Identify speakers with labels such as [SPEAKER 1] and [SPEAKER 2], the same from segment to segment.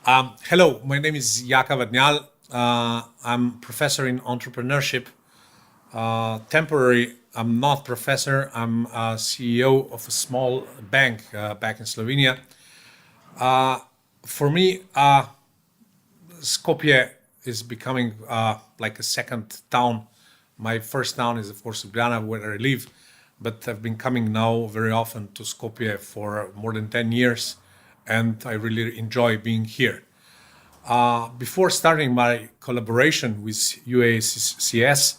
[SPEAKER 1] Hello, my name is Jaka Vadnjal. I'm professor in entrepreneurship. Temporary, I'm not professor. I'm CEO of a small bank back in Slovenia. For me, Skopje is becoming like a second town. My first town is, of course, Ljubljana, where I live, but I've been coming now very often to Skopje for more than 10 years, and I really enjoy being here. Before starting my collaboration with UASES,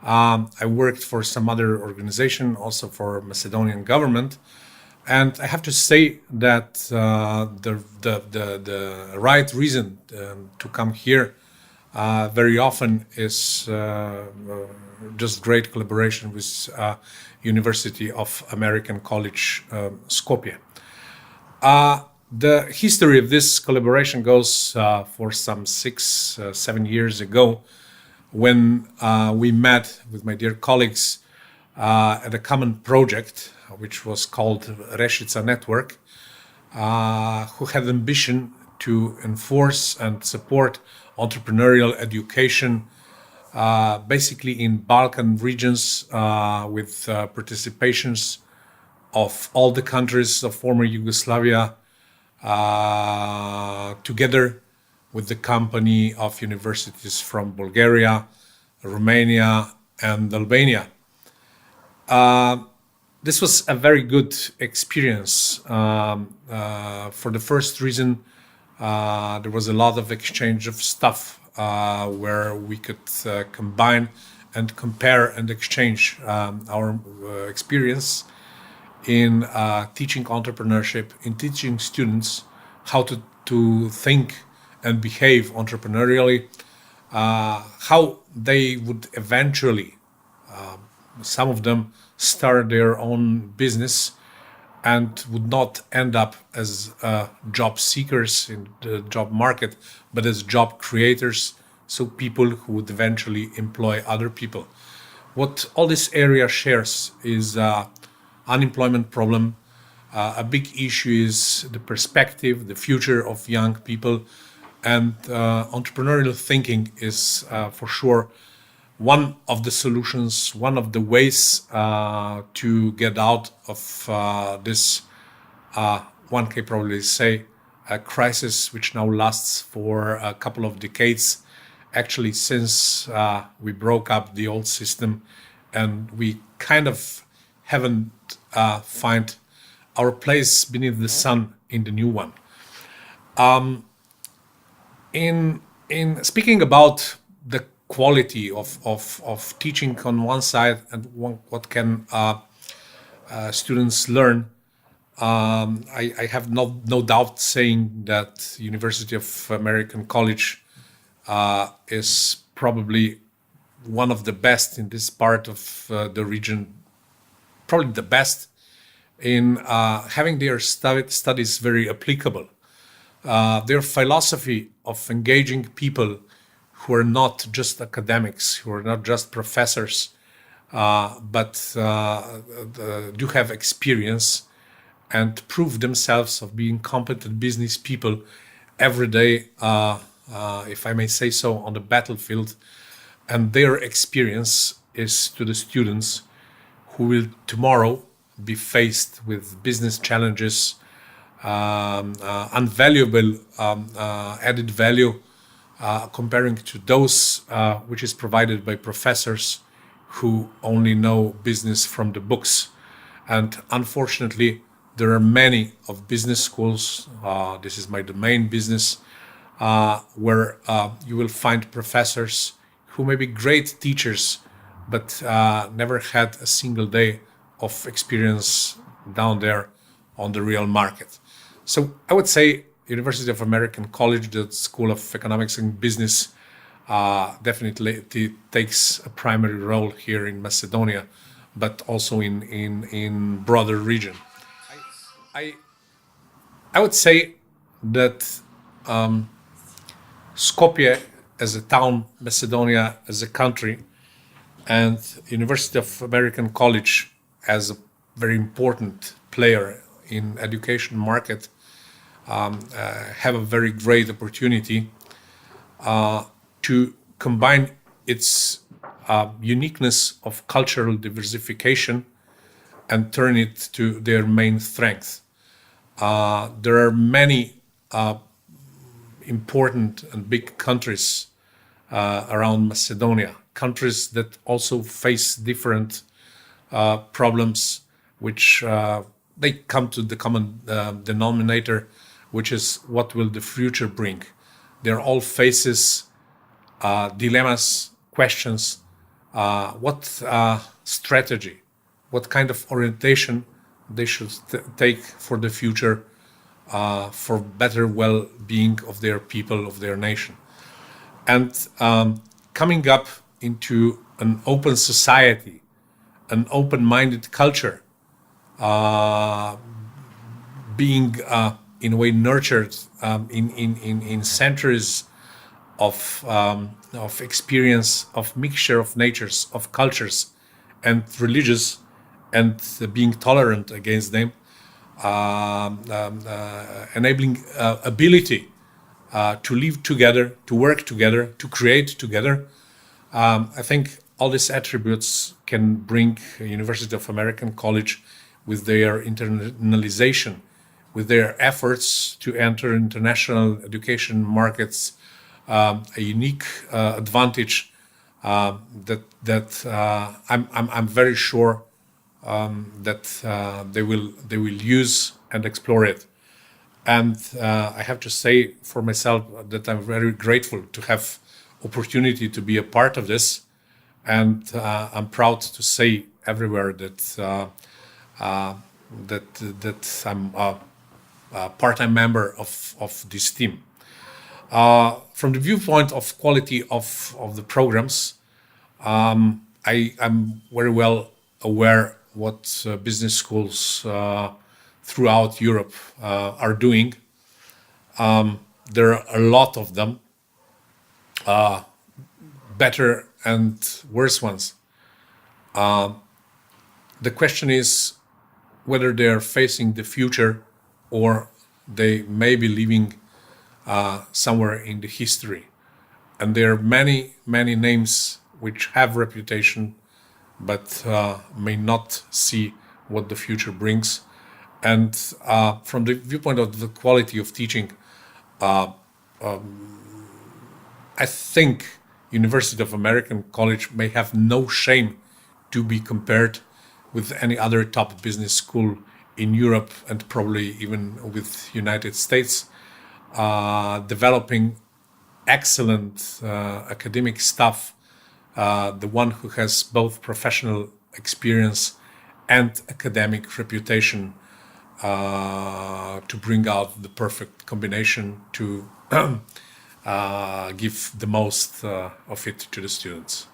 [SPEAKER 1] I worked for some other organization, also for Macedonian government, and I have to say that the right reason to come here very often is just great collaboration with University of American College Skopje. The history of this collaboration goes for some 7 years ago when we met with my dear colleagues at a common project which was called Reshica Network, who had ambition to enforce and support entrepreneurial education basically in Balkan regions with participations of all the countries of former Yugoslavia together with the company of universities from Bulgaria, Romania, and Albania. This was a very good experience. For the first reason, there was a lot of exchange of stuff where we could combine and compare and exchange our experience in teaching entrepreneurship, in teaching students how to think and behave entrepreneurially, how they would eventually, some of them, start their own business and would not end up as job seekers in the job market, but as job creators, so people who would eventually employ other people. What all this area shares is unemployment problem. A big issue is the perspective, the future of young people, and entrepreneurial thinking is for sure one of the solutions, one of the ways to get out of this, one can probably say, a crisis which now lasts for a couple of decades, actually since we broke up the old system and we kind of haven't find our place beneath the sun in the new one. In speaking about the quality of teaching on one side and what can students learn, I have no doubt saying that University of American College is probably one of the best in this part of the region, probably the best in having their studies very applicable. Their philosophy of engaging people who are not just academics, who are not just professors, but do have experience and prove themselves of being competent business people every day, if I may say so, on the battlefield. And their experience is to the students who will tomorrow be faced with business challenges, unvaluable added value comparing to those which is provided by professors who only know business from the books. And unfortunately, there are many of business schools, this is my domain, business, where you will find professors who may be great teachers, but never had a single day of experience down there on the real market. So I would say University of American College, the School of Economics and Business, definitely takes a primary role here in Macedonia, but also in broader region. I I would say that Skopje as a town, Macedonia as a country, and University of American College as a very important player in education market have a very great opportunity to combine its uniqueness of cultural diversification and turn it to their main strength. There are many important and big countries around Macedonia, countries that also face different problems, which they come to the common denominator, which is what will the future bring. They're all faces, dilemmas, questions, what strategy, what kind of orientation they should take for the future, for better well-being of their people, of their nation. And coming up into an open society, an open-minded culture, being in a way nurtured in centuries of experience, of mixture of natures, of cultures, and religious, and being tolerant against them, enabling ability to live together, to work together, to create together. I think all these attributes can bring University of American College, with their internalization, with their efforts to enter international education markets, a unique advantage that I'm very sure that they will use and explore it. And I have to say for myself that I'm very grateful to have opportunity to be a part of this, and I'm proud to say everywhere that that I'm a part-time member of this team. From the viewpoint of quality of the programs, I'm very well aware what business schools throughout Europe are doing. There are a lot of them, better and worse ones. The question is whether they are facing the future or they may be living somewhere in the history. And there are many, many names which have reputation, but may not see what the future brings. And from the viewpoint of the quality of teaching, I think University of American College may have no shame to be compared with any other top business school in Europe, and probably even with United States, developing excellent academic staff, the one who has both professional experience and academic reputation, to bring out the perfect combination to give the most of it to the students.